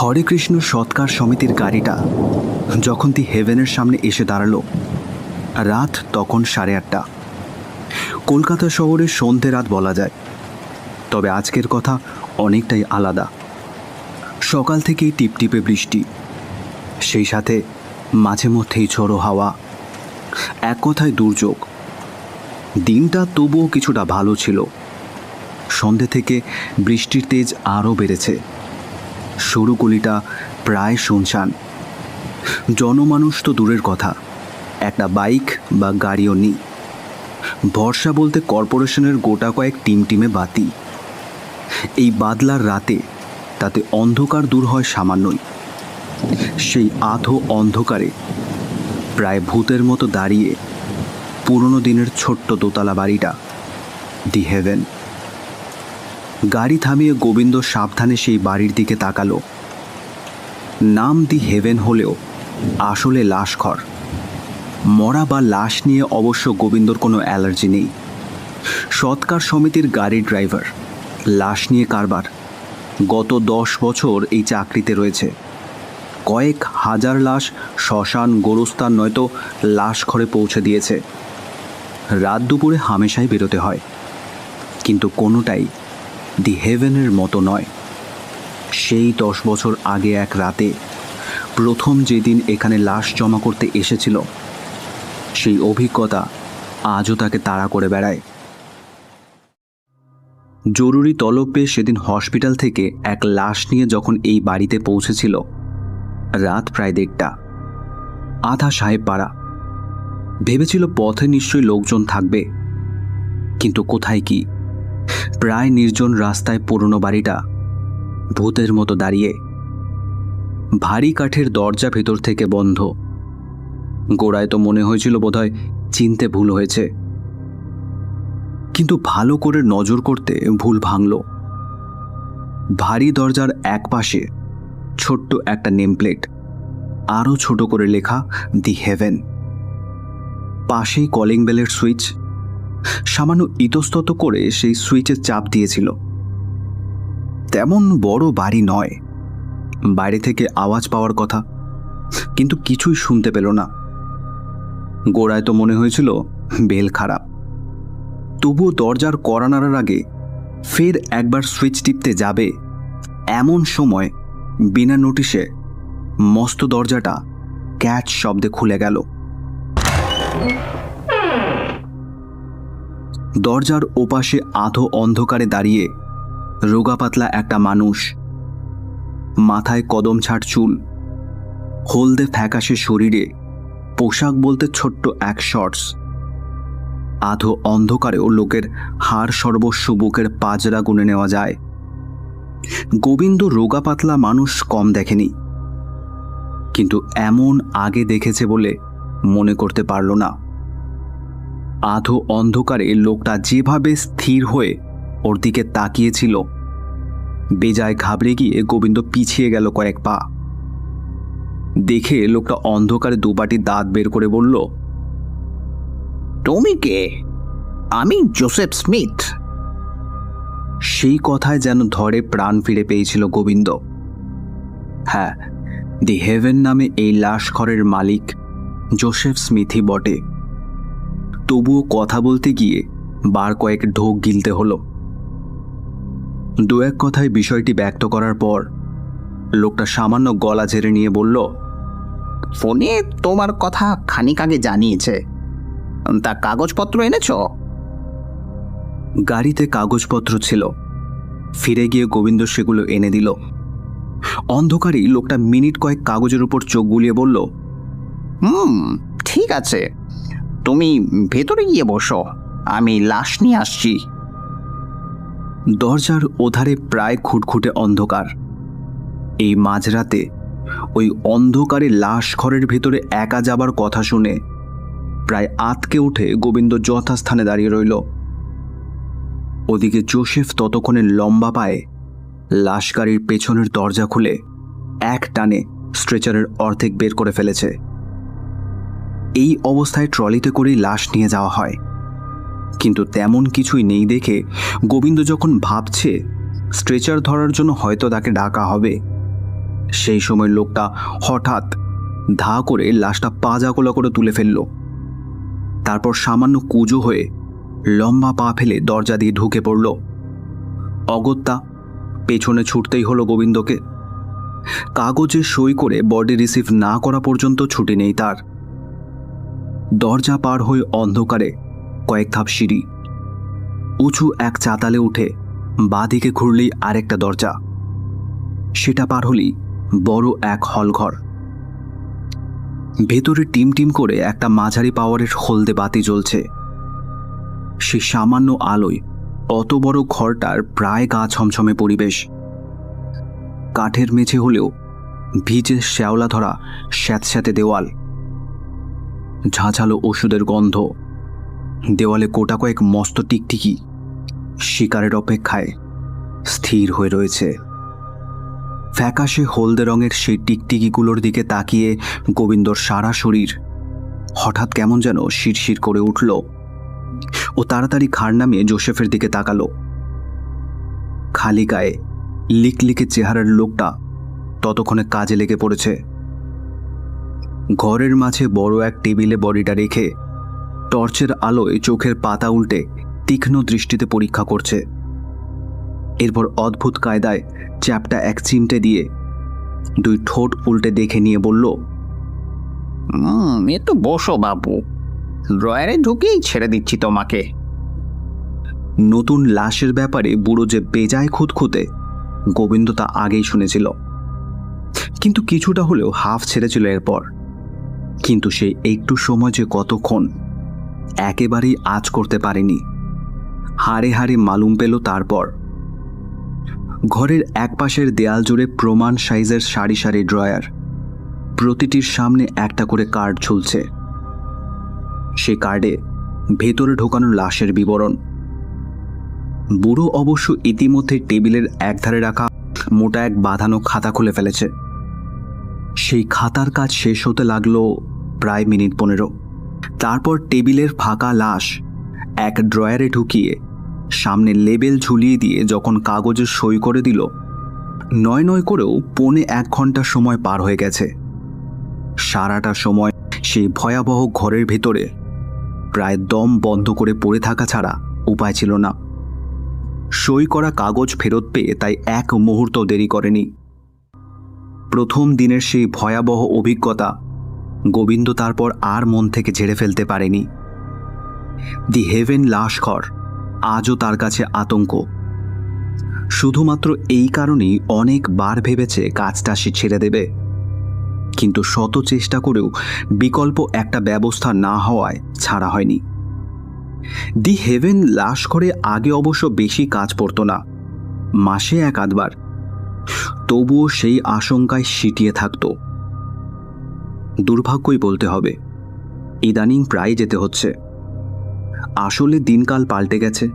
হরে কৃষ্ণ সৎকার সমিতির গাড়িটা যখন দি হেভেনের সামনে এসে দাঁড়ালো, রাত তখন 8:30। কলকাতা শহরে সন্ধে রাত বলা যায়, তবে আজকের কথা অনেকটাই আলাদা। সকাল থেকেই টিপটিপে বৃষ্টি, সেই সাথে মাঝে মধ্যেই ঝোড়ো হাওয়া, এক কথায় দুর্যোগ। দিনটা তবুও কিছুটা ভালো ছিল। সন্ধে থেকে বৃষ্টির তেজ আরও বেড়েছে। সরু গলিটা প্রায় শুনশান। জনমানুষ তো দূরের কথা, একটা বাইক বা গাড়িও নেই। ভরসা বলতে কর্পোরেশনের গোটা কয়েক টিমটিমে বাতি। এই বাদলার রাতে তাতে অন্ধকার দূর হয় সামান্যই। সেই আধো অন্ধকারে প্রায় ভূতের মতো দাঁড়িয়ে পুরনো দিনের ছোট্ট দোতলা বাড়িটা, দি হেভেন। গাড়ি থামিয়ে গোবিন্দ সাবধানে সেই বাড়ির দিকে তাকালো। নাম দি হেভেন হলেও আসলে লাশঘর। মরা বা লাশ নিয়ে অবশ্য গোবিন্দর কোনো অ্যালার্জি নেই। সৎকার সমিতির গাড়ির ড্রাইভার, লাশ নিয়ে কারবার। গত 10 বছর এই চাকরিতে রয়েছে। কয়েক হাজার লাশ শ্মশান, গোরস্থান নয়তো লাশ ঘরে পৌঁছে দিয়েছে। রাত দুপুরে হামেশাই বেরোতে হয়, কিন্তু কোনোটাই দি হেভেনের মতো নয়। সেই 10 বছর আগে এক রাতে প্রথম যেদিন এখানে লাশ জমা করতে এসেছিল, সেই অভিজ্ঞতা আজও তাকে তাড়া করে বেড়ায়। জরুরি তলব পেয়ে সেদিন হসপিটাল থেকে এক লাশ নিয়ে যখন এই বাড়িতে পৌঁছেছিল, রাত প্রায় 1:30। আধা সাহেব পাড়া। ভেবেছিল পথে নিশ্চয়ই লোকজন থাকবে, কিন্তু কোথায় কি। প্রায় নির্জন রাস্তায় পুরনো বাড়িটা ভূতের মতো দাঁড়িয়ে। ভারী কাঠের দরজা ভেতর থেকে বন্ধ। গোড়ায় তো মনে হয়েছিল বোধহয় চিনতে ভুল হয়েছে, কিন্তু ভালো করে নজর করতে ভুল ভাঙল। ভারী দরজার এক পাশে ছোট্ট একটা নেম প্লেট, আরও ছোট করে লেখা দি হেভেন। পাশেই কলিং বেলের সুইচ। সামান্য ইতস্তত করে সেই সুইচে চাপ দিয়েছিল। তেমন বড় বাড়ি নয়, বাইরে থেকে আওয়াজ পাওয়ার কথা, কিন্তু কিছুই শুনতে পেল না। গোড়ায় তো মনে হয়েছিল বেল খারাপ। তবুও দরজার কড়া নাড়ার আগে ফের একবার সুইচ টিপতে যাবে, এমন সময় বিনা নোটিশে মস্ত দরজাটা ক্যাচ শব্দে খুলে গেল। দরজার ওপাশে আধো অন্ধকারে দাঁড়িয়ে রোগা পাতলা একটা মানুষ। মাথায় কদম ছাট চুল, হলদে ফ্যাকাশে শরীরে, পোশাক বলতে ছোট্ট এক শর্টস। আধো অন্ধকারেও লোকের হাড় সর্বস্ব বুকের পাজরা গুনে নেওয়া যায়। গোবিন্দ রোগা পাতলা মানুষ কম দেখেনি, কিন্তু এমন আগে দেখেছে বলে মনে করতে পারল না। আধো অন্ধকারে লোকটা যেভাবে স্থির হয়ে ওর দিকে তাকিয়েছিল, বেজায় ঘাবড়ে গিয়ে গোবিন্দ পিছিয়ে গেল কয়েক পা। দেখে লোকটা অন্ধকারে দুপাটি দাঁত বের করে বলল, তুমি কে? আমি জোসেফ স্মিথ। সেই কথায় যেন ধরে প্রাণ ফিরে পেয়েছিল গোবিন্দ। হ্যাঁ, দি হেভেন নামে এই লাশঘরের মালিক জোসেফ স্মিথই বটে। তবুও কথা বলতে গিয়ে বার কয়েক ঢোক গিলতে হলো। দু এক কথায় বিষয়টি ব্যক্ত করার পর লোকটা সামান্য গলা ঝেড়ে নিয়ে বলল, ফোনে তোমার কথা খানিক আগে জানিয়েছে, তা কাগজপত্র এনেছ? গাড়িতে কাগজপত্র ছিল। ফিরে গিয়ে গোবিন্দ সেগুলো এনে দিল। অন্ধকারেই লোকটা মিনিট কয়েক কাগজের উপর চোখ বুলিয়ে বলল, ঠিক আছে, তুমি ভেতরে গিয়ে বসো, আমি লাশ নিয়ে আসছি। দরজার ওধারে প্রায় খুটখুটে অন্ধকার। এই মাঝরাতে ওই অন্ধকারে লাশ ঘরের ভেতরে একা যাবার কথা শুনে প্রায় আঁতকে উঠে গোবিন্দ যথাস্থানে দাঁড়িয়ে রইল। ওদিকে জোসেফ ততক্ষণে লম্বা পায়ে লাশ গাড়ির পেছনের দরজা খুলে এক টানে স্ট্রেচারের অর্ধেক বের করে ফেলেছে। এই অবস্থায় ট্রলিতে করেই লাশ নিয়ে যাওয়া হয়, কিন্তু তেমন কিছুই নেই দেখে গোবিন্দ যখন ভাবছে স্ট্রেচার ধরার জন্য হয়তো তাকে ডাকা হবে, সেই সময় লোকটা হঠাৎ ধা করে লাশটা পাজাকোলা করে তুলে ফেলল। তারপর সামান্য কুজো হয়ে লম্বা পা ফেলে দরজা দিয়ে ঢুকে পড়ল। অগত্যা পেছনে ছুটতেই হলো গোবিন্দকে। কাগজে সই করে বডি রিসিভ না করা পর্যন্ত ছুটি নেই তার। দরজা পার হয়ে অন্ধকারে কয়েক ধাপ সিঁড়ি, উঁচু এক চাতালে উঠে বাঁদিকে ঘুরলেই আরেকটা দরজা। সেটা পার হলেই বড় এক হলঘর। ভেতরে টিম টিম করে একটা মাঝারি পাওয়ারের হলদে বাতি জ্বলছে। সেই সামান্য আলোয় অত বড় ঘরটার প্রায় গা ছমছমে পরিবেশ। কাঠের মেঝে হলেও ভিজে শ্যাওলা ধরা স্যাঁতস্যাঁতে দেওয়াল, ঝাঁঝালো ওষুধের গন্ধ। দেওয়ালে গোটা কয়েক মস্ত টিকটিকি শিকারের অপেক্ষায় স্থির হয়ে রয়েছে। ফ্যাকাশে হলদে রঙের সেই টিকটিকিগুলোর দিকে তাকিয়ে গোবিন্দর সারা শরীর হঠাৎ কেমন যেন শিরশির করে উঠল। ও তাড়াতাড়ি ঘাড় নামিয়ে জোসেফের দিকে তাকালো। খালি গায়ে লিকলিকে চেহারার লোকটা ততক্ষণে কাজে লেগে পড়েছে। ঘরের মাঝে বড় এক টেবিলে বডিটা রেখে টর্চের আলোয় চোখের পাতা উল্টে তীক্ষ্ণ দৃষ্টিতে পরীক্ষা করছে। এরপর অদ্ভুত কায়দায় চ্যাপটা এক চিমটে দিয়ে দুই ঠোঁট উল্টে দেখে নিয়ে বলল, একটু বসো বাবু, ড্রয়ারে ঢুকেই ছেড়ে দিচ্ছি তোমাকে। নতুন লাশের ব্যাপারে বুড়ো যে বেজায় খুঁতখুঁতে, গোবিন্দ তা আগেই শুনেছিল, কিন্তু কিছুটা হলেও হাফ ছেড়েছিল এরপর। কিন্তু সেই একটু সময় যে কতক্ষণ একেবারেই আজ করতে পারেনি, হাড়ে হাড়ে মালুম পেল তারপর। ঘরের এক পাশের দেয়াল জুড়ে প্রমাণ সাইজের সারি সারি ড্রয়ার, প্রতিটির সামনে একটা করে কার্ড ঝুলছে। সে কার্ডে ভেতরে ঢোকানো লাশের বিবরণ। বুড়ো অবশ্য ইতিমধ্যে টেবিলের একধারে রাখা মোটা এক বাঁধানো খাতা খুলে ফেলেছে। সেই খাতার কাজ শেষ হতে লাগলো প্রায় মিনিট 15। তারপর টেবিলের ফাঁকা লাশ এক ড্রয়ারে ঢুকিয়ে সামনে লেবেল ঝুলিয়ে দিয়ে যখন কাগজে সই করে দিল, নয় নয় করেও 1.25 ঘন্টা সময় পার হয়ে গেছে। সারাটা সময় সেই ভয়াবহ ঘরের ভেতরে প্রায় দম বন্ধ করে পড়ে থাকা ছাড়া উপায় ছিল না। সই করা কাগজ ফেরত পেয়ে তাই এক মুহূর্ত দেরি করেনি। প্রথম দিনের সেই ভয়াবহ অভিজ্ঞতা গোবিন্দ তারপর আর মন থেকে ঝেড়ে ফেলতে পারেনি। দি হেভেন লাশঘর আজও তার কাছে আতঙ্ক। শুধুমাত্র এই কারণেই অনেকবার ভেবেছে কাজটা সে ছেড়ে দেবে, কিন্তু শত চেষ্টা করেও বিকল্প একটা ব্যবস্থা না হওয়ায় ছাড়া হয়নি। দি হেভেন লাশঘরে আগে অবশ্য বেশি কাজ পড়তো না, মাসে 1-8 বার। তবুও সেই আশঙ্কায় সিটিয়ে থাকত। দুর্ভাগ্যই বলতে হবে, ইদানিং প্রায় যেতে হচ্ছে। আসলে দিনকাল পাল্টে গেছে।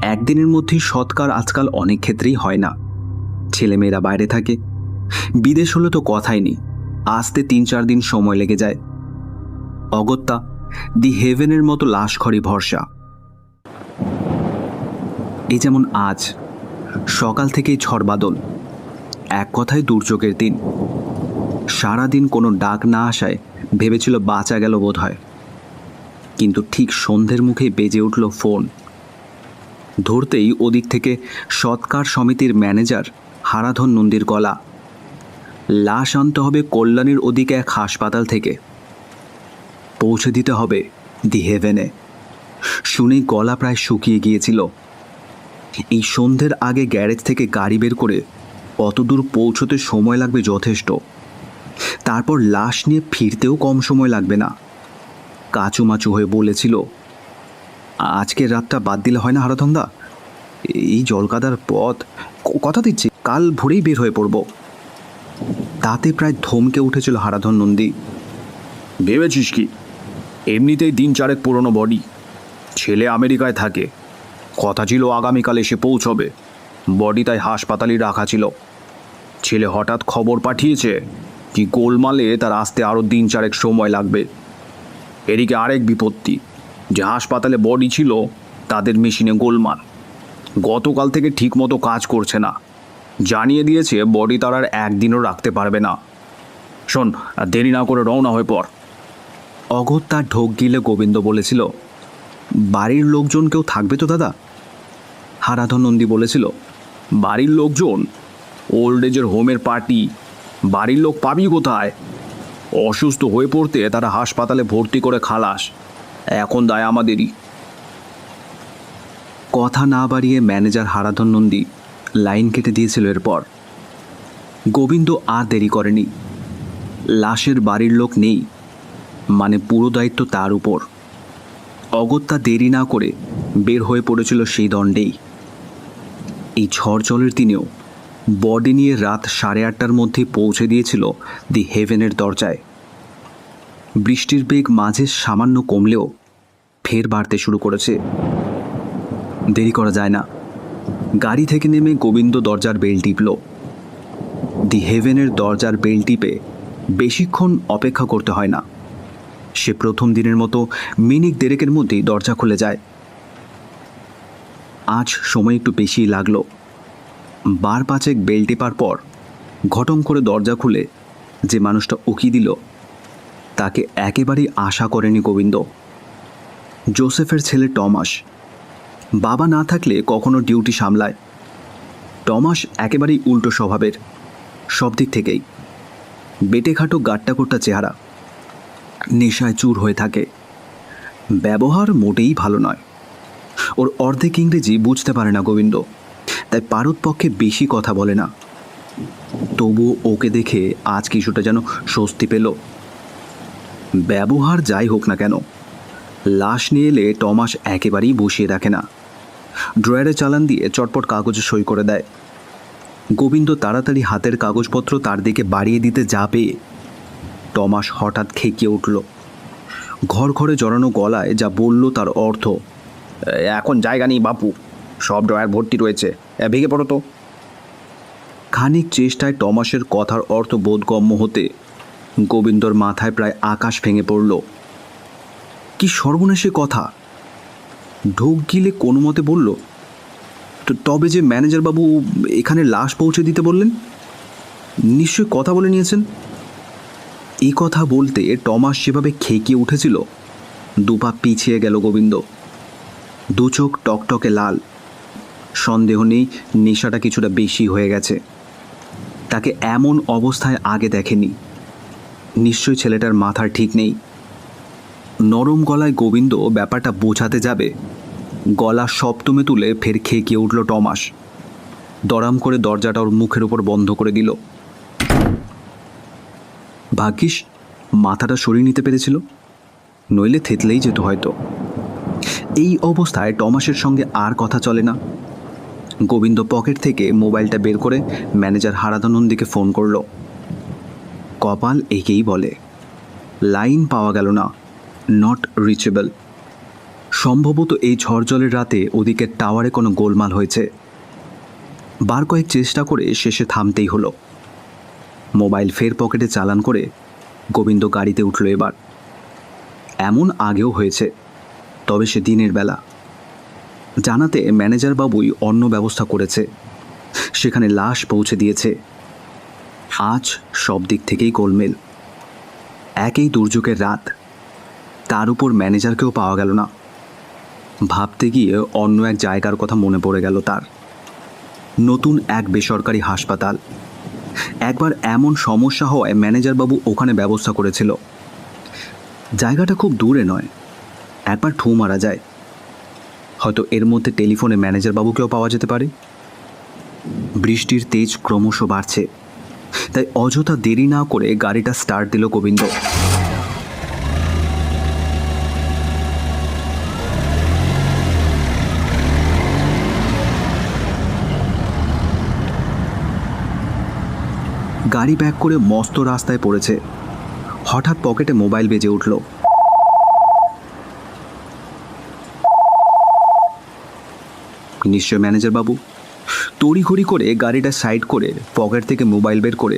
একদিনের মধ্যেই সৎকার আজকাল অনেক ক্ষেত্রেই হয় না। ছেলেমেয়েরা বাইরে থাকে, বিদেশ হলে তো কথাই নেই, আসতে 3-4 দিন সময় লেগে যায়। অগত্যা দি হেভেনের মতো লাশঘরে ভরসা। এই যেমন আজ সকাল থেকেই ঝড় বাদল, এক কথায় দুর্যোগের দিন। সারাদিন কোনো ডাক না আসায় ভেবেছিল বাঁচা গেল বোধ হয়, কিন্তু ঠিক সন্ধ্যের মুখে বেজে উঠল ফোন। ধরতেই ওদিক থেকে সৎকার সমিতির ম্যানেজার হারাধন নন্দীর গলা। লাশ আনতে হবে কল্যাণীর ওদিকে এক হাসপাতাল থেকে, পৌঁছে দিতে হবে দি হেভেনে। শুনেই গলা প্রায় শুকিয়ে গিয়েছিল। এই সন্ধ্যের আগে গ্যারেজ থেকে গাড়ি বের করে অতদূর পৌঁছতে সময় লাগবে যথেষ্ট। তারপর লাশ নিয়ে ফিরতেও কম সময় লাগবে না। কাচুমাচু হয়ে বলেছিল, আজকের রাতটা বাদ দিলে হয় না হারাধনদা? এই জলকাদার পথ, কথা দিচ্ছি কাল ভোরেই বের হয়ে পড়ব। তাতে প্রায় ধমকে উঠেছিল হারাধন নন্দী। ভেবেছিস কি এমনিতেই 3-4 পুরনো বডি, ছেলে আমেরিকায় থাকে, কথা ছিল আগামীকাল এসে পৌঁছবে। বডি তাই হাসপাতালেই রাখা ছিল। ছেলে হঠাৎ খবর পাঠিয়েছে কি গোলমালে তার আসতে আরও 3-4 সময় লাগবে। এদিকে আরেক বিপত্তি, যে হাসপাতালে বডি ছিল তাদের মেশিনে গোলমাল, গতকাল থেকে ঠিকমতো কাজ করছে না। জানিয়ে দিয়েছে বডি তার আর একদিনও রাখতে পারবে না। শোন, দেরি না করে রওনা হয়ে পড়। অগত্যা ঢোক গিলে গোবিন্দ বলেছিল, বাড়ির লোকজন কেউ থাকবে তো দাদা? হারাধন নন্দী বলেছিল, বাড়ির লোকজন? ওল্ড এজের হোমের পার্টি, বাড়ির লোক পাবি কোথায়? অসুস্থ হয়ে পড়তে তারা হাসপাতালে ভর্তি করে খালাস, এখন দায় আমাদেরই। কথা না বাড়িয়ে ম্যানেজার হারাধন নন্দী লাইন কেটে দিয়েছিল। এরপর গোবিন্দ আর দেরি করেনি। লাশের বাড়ির লোক নেই মানে পুরো দায়িত্ব তার উপর। অগত্যা দেরি না করে বের হয়ে পড়েছিল সেই দণ্ডেই। এই ঝড় জলের দিনেও বডি নিয়ে রাত 8:30টার মধ্যে পৌঁছে দিয়েছিল দি হেভেনের দরজায়। বৃষ্টির বেগ মাঝে সামান্য কমলেও ফের বাড়তে শুরু করেছে। দেরি করা যায় না। গাড়ি থেকে নেমে গোবিন্দ দরজার বেল টিপল। দি হেভেনের দরজার বেল টিপে বেশিক্ষণ অপেক্ষা করতে হয় না। সে প্রথম দিনের মতো মিনিট দেড়েকের মধ্যেই দরজা খুলে যায়। আজ সময় একটু বেশিই লাগলো। বার পাঁচেক বেল টেপার পর ঘটম করে দরজা খুলে যে মানুষটা উকি দিল তাকে একেবারেই আশা করেনি গোবিন্দ। জোসেফের ছেলে টমাস। বাবা না থাকলে কখনো ডিউটি সামলায়। টমাস একেবারেই উল্টো স্বভাবের, সব দিক থেকেই। বেটেখাটো গাট্টাকোট্টা চেহারা, নেশায় চুর হয়ে থাকে, ব্যবহার মোটেই ভালো নয়। ওর অর্ধেক ইংরেজি বুঝতে পারে না গোবিন্দ, তাই পারতপক্ষে বেশি কথা বলে না। তবুও ওকে দেখে আজ কিছুটা যেন স্বস্তি পেল। ব্যবহার যাই হোক না কেন, লাশ নিয়ে এলে টমাস একেবারেই বসিয়ে রাখে না। ড্রয়ারে চালান দিয়ে চটপট কাগজে সই করে দেয়। গোবিন্দ তাড়াতাড়ি হাতের কাগজপত্র তার দিকে বাড়িয়ে দিতে যা পেয়ে টমাস হঠাৎ খেকিয়ে উঠল। ঘর ঘরে জড়ানো গলায় যা বলল তার অর্থ, এখন জায়গা নেই বাপু, সব ড্রয়ার ভর্তি রয়েছে, ভেঙে পড়ো তো। খানিক চেষ্টায় টমাসের কথার অর্থ বোধগম্য হতে গোবিন্দর মাথায় প্রায় আকাশ ভেঙে পড়ল। কি সর্বনাশী কথা! ঢোক গিলে কোনো মতে বলল, তবে যে ম্যানেজার বাবু এখানে লাশ পৌঁছে দিতে বললেন, নিশ্চয়ই কথা বলে নিয়েছেন। এই কথা বলতে টমাস যেভাবে খেকিয়ে উঠেছিল, দুপা পিছিয়ে গেল গোবিন্দ। দু চোখ টকটকে লাল। সন্দেহ নেই নেশাটা কিছুটা বেশি হয়ে গেছে। তাকে এমন অবস্থায় আগে দেখেনি। নিশ্চয়ই ছেলেটার মাথার ঠিক নেই। নরম গলায় গোবিন্দ ব্যাপারটা বোঝাতে যাবে, গলা সপ্তমে তুলে ফের খেকিয়ে উঠল টমাস। দরাম করে দরজাটা ওর মুখের উপর বন্ধ করে দিল। ভাগ্যিস মাথাটা সরিয়ে নিতে পেরেছিল, নইলে থেতলেই যেত হয়তো। এই অবস্থায় টমাসের সঙ্গে আর কথা চলে না। গোবিন্দ পকেট থেকে মোবাইলটা বের করে ম্যানেজার হারাধনন্দীকে ফোন করল। কপাল একেই বলে, লাইন পাওয়া গেল না, নট রিচেবল। সম্ভবত এই ঝড় জলের রাতে ওদিকে টাওয়ারে কোনো গোলমাল হয়েছে। বার কয়েক চেষ্টা করে শেষে থামতেই হলো। মোবাইল ফের পকেটে চালান করে গোবিন্দ গাড়িতে উঠল। এবার এমন আগেও হয়েছে, তবে সে দিনের বেলা। জানাতে ম্যানেজার বাবুই অন্য ব্যবস্থা করেছে, সেখানে লাশ পৌঁছে দিয়েছে। আজ সব দিক থেকেই গোলমেল। একই দুর্যোগের রাত, তার উপর ম্যানেজারকেও পাওয়া গেল না। ভাবতে গিয়ে অন্য এক জায়গার কথা মনে পড়ে গেল তার। নতুন এক বেসরকারি হাসপাতাল। একবার এমন সমস্যা হওয়ায় ম্যানেজারবাবু ওখানে ব্যবস্থা করেছিল। জায়গাটা খুব দূরে নয়, একবার ঠু মারা যায়। হয়তো এর মধ্যে টেলিফোনে ম্যানেজারবাবুকেও পাওয়া যেতে পারে। বৃষ্টির তেজ ক্রমশ বাড়ছে, তাই অযথা দেরি না করে গাড়িটা স্টার্ট দিল গোবিন্দ। গাড়ি ব্যাক করে মস্ত রাস্তায় পড়েছে। হঠাৎ পকেটে মোবাইল বেজে উঠল। নিশ্চয় ম্যানেজার বাবু। তড়িঘড়ি করে গাড়িটা সাইড করে পকেট থেকে মোবাইল বের করে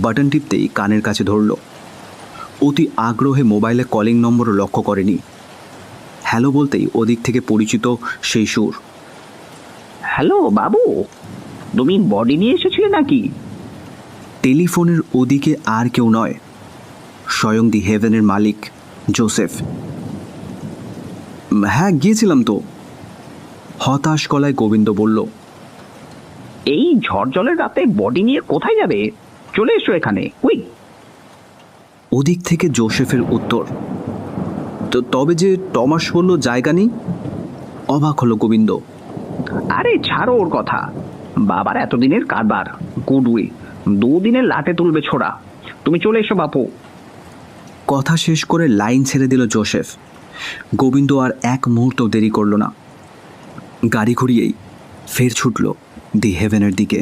বাটন টিপতেই কানের কাছে ধরল। অতি আগ্রহে মোবাইলে কলিং নম্বরও লক্ষ্য করেনি। হ্যালো বলতেই ওদিক থেকে পরিচিত সেই সুর। হ্যালো বাবু, তুমি বডি নিয়ে এসেছিলে নাকি? টেলিফোনের ওদিকে আর কেউ নয়, স্বয়ং দি হেভেনের মালিক জোসেফ। হ্যাঁ, গিয়েছিলাম তো, হতাশ গলায় গোবিন্দ বলল। এই ঝড় জলের রাতে বডি নিয়ে কোথায় যাবে? চলে এসো এখানে, কুইক। ওদিক থেকে জোসেফের উত্তর। তবে যে টমাস বলল জায়গা নেই। অবাক হলো গোবিন্দ। আরে ছাড়ো ওর কথা, বাবার এতদিনের কারবার, গুডউই 2 দিনের লাটে তুলবে ছোড়া। তুমি চলে এসো বাপু। কথা শেষ করে লাইন ছেড়ে দিল জোসেফ। গোবিন্দ আর এক মুহূর্ত দেরি করল না, গাড়ি ঘুরিয়েই ফের ছুটল দি হেভেনের দিকে।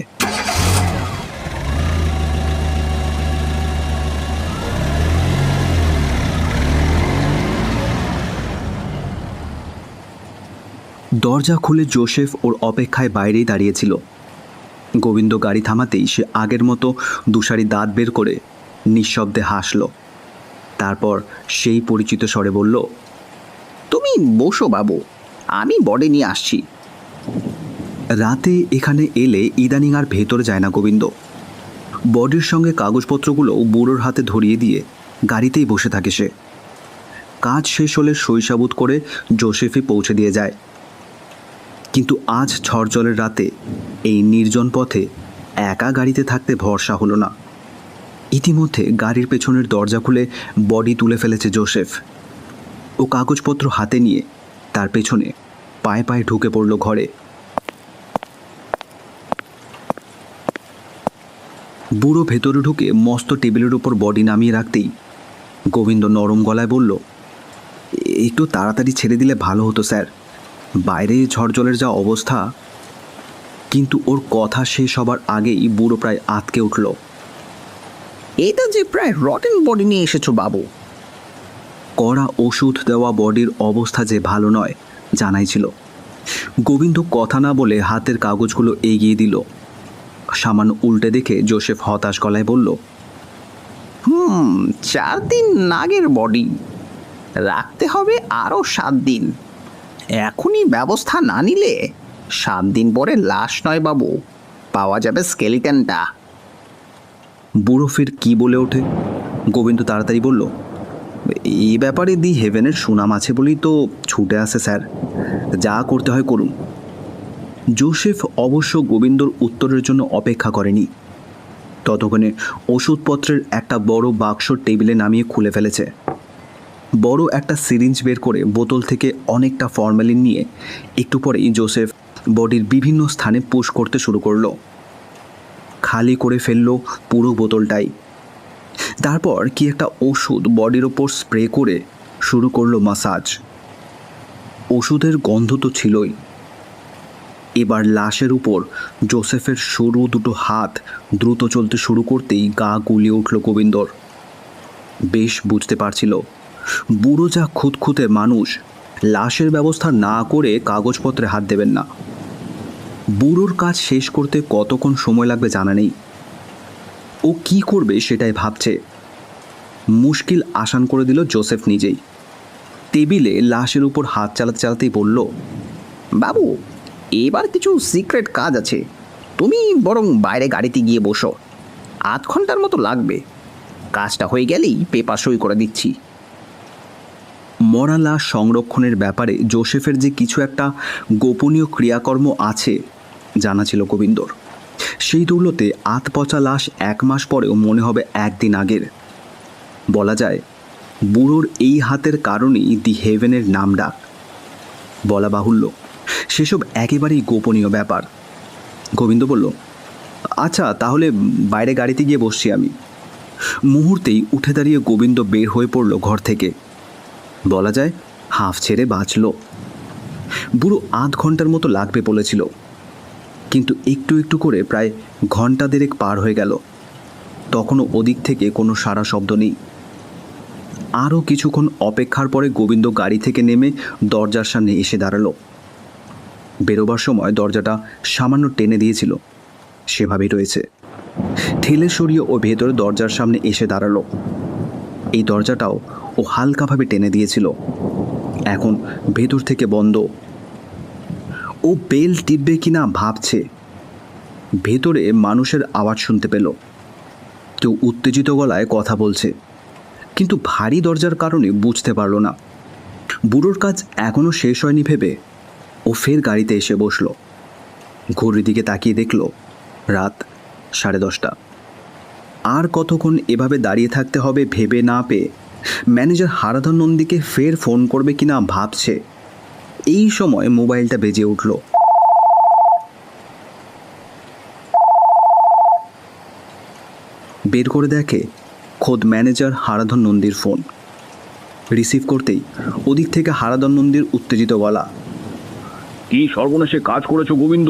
দরজা খুলে জোসেফ ওর অপেক্ষায় বাইরেই দাঁড়িয়েছিল। গোবিন্দ গাড়ি থামাতেই সে আগের মতো দুসারি দাঁত বের করে নিঃশব্দে হাসল। তারপর সেই পরিচিত স্বরে বলল, তুমি বসো বাবু, আমি বডি নিয়ে আসছি। রাতে এখানে এলে ইদানিং আর ভেতরে যায় না গোবিন্দ। বডির সঙ্গে কাগজপত্রগুলো বুড়োর হাতে ধরিয়ে দিয়ে গাড়িতেই বসে থাকে সে। কাজ শেষ হলে শৈশাবুত করে জোসেফই পৌঁছে দিয়ে যায়। কিন্তু আজ ঝড় জলের রাতে এই নির্জন পথে একা গাড়িতে থাকতে ভরসা হলো না। ইতিমধ্যে গাড়ির পেছনের দরজা খুলে বডি তুলে ফেলেছে জোসেফ। ও কাগজপত্র হাতে নিয়ে তার পেছনে পায়ে পায়ে ঢুকে পড়ল ঘরে। বুড়ো ভেতরে ঢুকে মস্ত টেবিলের উপর বডি নামিয়ে রাখতেই গোবিন্দ নরম গলায় বলল, একটু তাড়াতাড়ি ছেড়ে দিলে ভালো হতো স্যার, বাইরে ঝড় জলের যা অবস্থা। কিন্তু ওর কথা শেষ হবার আগেই বুড়ো প্রায় আঁতকে উঠল। এটা যে প্রায় রটেন বডি নিয়ে এসেছো বাবু। কড়া ওষুধ দেওয়া বডির অবস্থা যে ভালো নয় জানাই ছিল। গোবিন্দ কথা না বলে হাতের কাগজগুলো এগিয়ে দিল। সামান্য উল্টে দেখে জোসেফ হতাশ গলায় বলল, 4 দিন আগের বডি, রাখতে হবে আরও 7 দিন। এখনই ব্যবস্থা না নিলে 7 দিন পরে লাশ নয় বাবু, পাওয়া যাবে স্কেলিটনটা। বুড়ো ফের কি বলে ওঠে। গোবিন্দ তাড়াতাড়ি বলল, এই ব্যাপারে দি হেভেনের সুনাম আছে বলেই তো ছুটে আসে স্যার, যা করতে হয় করুন। জোসেফ অবশ্য গোবিন্দর উত্তরের জন্য অপেক্ষা করেনি। ততক্ষণে ওষুধপত্রের একটা বড় বাক্স টেবিলে নামিয়ে খুলে ফেলেছে। বড় একটা সিরিঞ্জ বের করে বোতল থেকে অনেকটা ফরমালিন নিয়ে একটু পরেই জোসেফ বডির বিভিন্ন স্থানে পুশ করতে শুরু করলো। খালি করে ফেললো পুরো বোতলটাই। তারপর কি একটা ওষুধ বডির ওপর স্প্রে করে শুরু করলো মাসাজ। ওষুধের গন্ধ তো ছিলই। এবার লাশের উপর জোসেফের সরু দুটো হাত দ্রুত চলতে শুরু করতেই গা গুলিয়ে উঠল গোবিন্দর। বেশ বুঝতে পারছিল বুড়ো যা খুঁতখুঁতে মানুষ, লাশের ব্যবস্থা না করে কাগজপত্রে হাত দেবেন না। বুড়োর কাজ শেষ করতে কতক্ষণ সময় লাগবে জানা নেই। ও কি করবে সেটাই ভাবছে। মুশকিল আসান করে দিল জোসেফ নিজেই। টেবিলে লাশের উপর হাত চালাতে চালাতেই বলল, বাবু, এবার কিছু সিক্রেট কাজ আছে, তুমি বরং বাইরে গাড়িতে গিয়ে বসো। 8 ঘন্টার মতো লাগবে, কাজটা হয়ে গেলেই পেপার সই করে দিচ্ছি। মরা লাশ সংরক্ষণের ব্যাপারে জোসেফের যে কিছু একটা গোপনীয় ক্রিয়াকর্ম আছে জানা ছিল গোবিন্দর। সেই দৌলতে আতপচা লাশ 1 মাস পরেও মনে হবে 1 দিন আগের। বলা যায় বুড়োর এই হাতের কারণেই দি হেভেনের নাম ডাক। বলা বাহুল্য সেসব একেবারেই গোপনীয় ব্যাপার। গোবিন্দ বলল, আচ্ছা তাহলে বাইরে গাড়িতে গিয়ে বসছি আমি। মুহূর্তেই উঠে দাঁড়িয়ে গোবিন্দ বের হয়ে পড়ল ঘর থেকে। বলা যায় হাঁফ ছেড়ে বাঁচল। বুড়ো 8 ঘন্টার মতো লাগবে বলেছিল, কিন্তু একটু একটু করে প্রায় ঘন্টা দেড়েক পার হয়ে গেল। তখনও ওদিক থেকে কোনো সাড়া শব্দ নেই। আরও কিছুক্ষণ অপেক্ষার পরে গোবিন্দ গাড়ি থেকে নেমে দরজার সামনে এসে দাঁড়ালো। বেরোবার সময় দরজাটা সামান্য টেনে দিয়েছিল, সেভাবেই রয়েছে। ঠেলে সরিয়ে ও ভেতরে দরজার সামনে এসে দাঁড়ালো। এই দরজাটাও ও হালকাভাবে টেনে দিয়েছিল, এখন ভেতর থেকে বন্ধ। ও বেল টিপবে কিনা ভাবছে। ভেতরে মানুষের আওয়াজ শুনতে পেল। কেউ উত্তেজিত গলায় কথা বলছে, কিন্তু ভারী দরজার কারণে বুঝতে পারল না। বুড়োর কাজ এখনও শেষ হয়নি ভেবে ও ফের গাড়িতে এসে বসল। ঘড়ির দিকে তাকিয়ে দেখল রাত 10:30। আর কতক্ষণ এভাবে দাঁড়িয়ে থাকতে হবে ভেবে না পেয়ে ম্যানেজার হারাধন নন্দীকে ফের ফোন করবে কিনা ভাবছে। এই সময় মোবাইলটা বেজে উঠল। বের করে দেখে খোদ ম্যানেজার হারাধন নন্দীর ফোন। রিসিভ করতেই ওদিক থেকে হারাধন নন্দীর উত্তেজিত গলা। কি সর্বনাশে কাজ করেছো গোবিন্দ?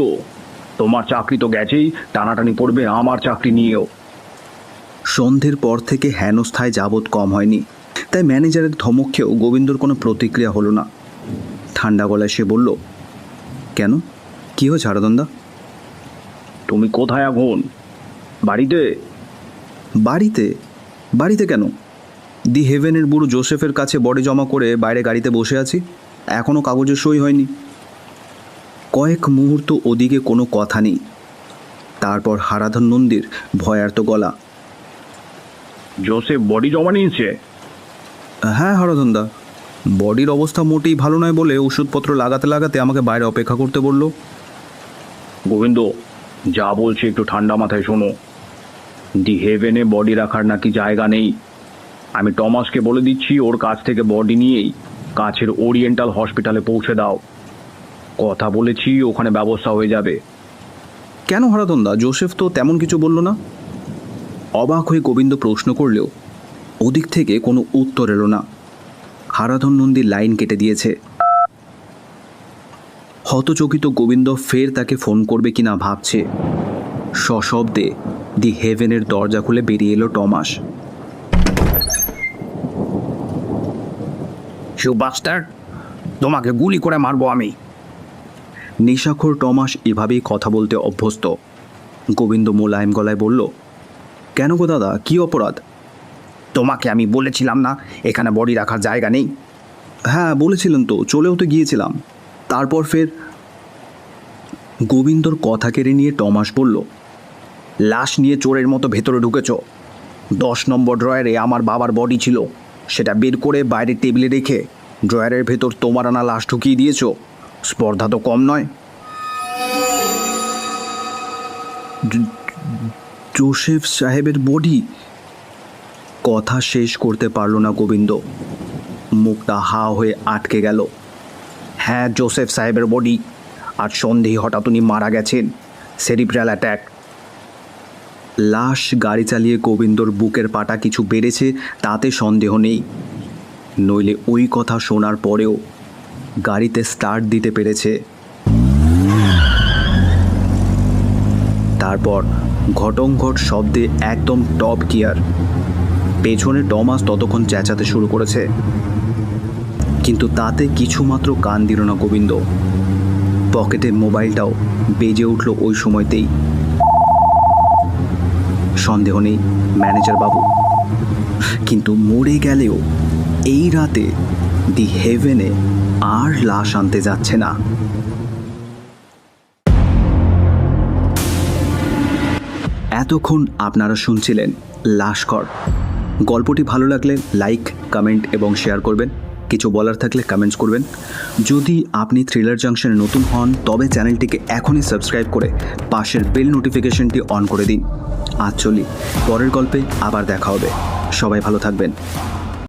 তোমার চাকরি তো গেছেই, টানাটানি পড়বে আমার চাকরি নিয়েও। সন্ধ্যের পর থেকে হেনস্থায় যাবৎ কম হয়নি, তাই ম্যানেজারের ধমক খেয়েও গোবিন্দর কোনো প্রতিক্রিয়া হলো না। ঠান্ডা গলায় সে বলল, কেন, কী হয়েছে হারাধনদা? তুমি কোথায় এখন? বাড়িতে? বাড়িতে? বাড়িতে কেন? দি হেভেনের বুড়ো জোসেফের কাছে বডি জমা করে বাইরে গাড়িতে বসে আছি, এখনও কাগজে সই হয়নি। কয়েক মুহূর্ত ওদিকে কোনো কথা নেই। তারপর হারাধন নন্দীর ভয়ার্ত গলা। জোসেফ বডি জমা নিয়েছে? হ্যাঁ হারাধনদা, বডির অবস্থা মোটেই ভালো নয় বলে ওষুধপত্র লাগাতে লাগাতে আমাকে বাইরে অপেক্ষা করতে বলল। গোবিন্দ, যা বলছি একটু ঠান্ডা মাথায় শোনো। দি হেভেনে বডি রাখার নাকি জায়গা নেই। আমি টমাসকে বলে দিচ্ছি ওর কাছ থেকে বডি নিয়েই কাছের ওরিয়েন্টাল হসপিটালে পৌঁছে দাও। কথা বলেছি, ওখানে ব্যবস্থা হয়ে যাবে। কেন হারাধনদা, জোসেফ তো তেমন কিছু বলল না। অবাক হয়ে গোবিন্দ প্রশ্ন করলেও ওদিক থেকে কোনো উত্তর এলো না। হারাধন নন্দী লাইন কেটে দিয়েছে। হতচকিত গোবিন্দ ফের তাকে ফোন করবে কিনা ভাবছে। সশব্দে দি হেভেনের দরজা খুলে বেরিয়ে এলো টমাস। সুপারস্টার, তোমাকে গুলি করে মারবো আমি। নেশাখোর টমাস এভাবেই কথা বলতে অভ্যস্ত। গোবিন্দ মোলায়েম গলায় বলল, কেন গো দাদা, কী অপরাধ? তোমাকে আমি বলেছিলাম না এখানে বডি রাখার জায়গা নেই? হ্যাঁ বলেছিলেন তো, চলেও তো গিয়েছিলাম। তারপর ফের? গোবিন্দর কথা কেড়ে নিয়ে টমাস বলল, লাশ নিয়ে চোরের মতো ভেতরে ঢুকেছ। 10 নম্বর ড্রয়ারে আমার বাবার বডি ছিল, সেটা বের করে বাইরে টেবিলে রেখে ড্রয়ারের ভেতর তোমার আনা লাশ ঢুকিয়ে দিয়েছ। স্পর্ধা তো কম নয়। জোসেফ সাহেবের বডি? কথা শেষ করতে পারল না গোবিন্দ, মুখটা হা হয়ে আটকে গেল। হ্যাঁ, জোসেফ সাহেবের বডি। আজ সন্ধেয় হঠাৎ উনি মারা গেছেন, সেরিব্রাল অ্যাট্যাক। লাশ গাড়ি চালিয়ে গোবিন্দর বুকের পাটা কিছু বেড়েছে তাতে সন্দেহ নেই, নইলে ওই কথা শোনার পরেও গাড়িতে স্টার্ট দিতে পেরেছে। তারপর ঘটংঘট শব্দে একদম টপ গিয়ার। পেছনে টমাস ততক্ষণ চেঁচাতে শুরু করেছে, কিন্তু তাতে কিছুমাত্র কান দিল না গোবিন্দ। পকেটে মোবাইলটাও বেজে উঠল ওই সময়তেই। সন্দেহ নেই ম্যানেজার বাবু, কিন্তু মরে গেলেও এই রাতে দি হেভেনে আর লাশ আনতে যাচ্ছে না। এতক্ষণ আপনারা শুনছিলেন লাশকর। গল্পটি ভালো লাগলে লাইক, কমেন্ট এবং শেয়ার করবেন। কিছু বলার থাকলে কমেন্টস করবেন। যদি আপনি থ্রিলার জাংশনে নতুন হন তবে চ্যানেলটিকে এখনই সাবস্ক্রাইব করে পাশের বেল নোটিফিকেশনটি অন করে দিন। আজ চলি, পরের গল্পে আবার দেখা হবে। সবাই ভালো থাকবেন।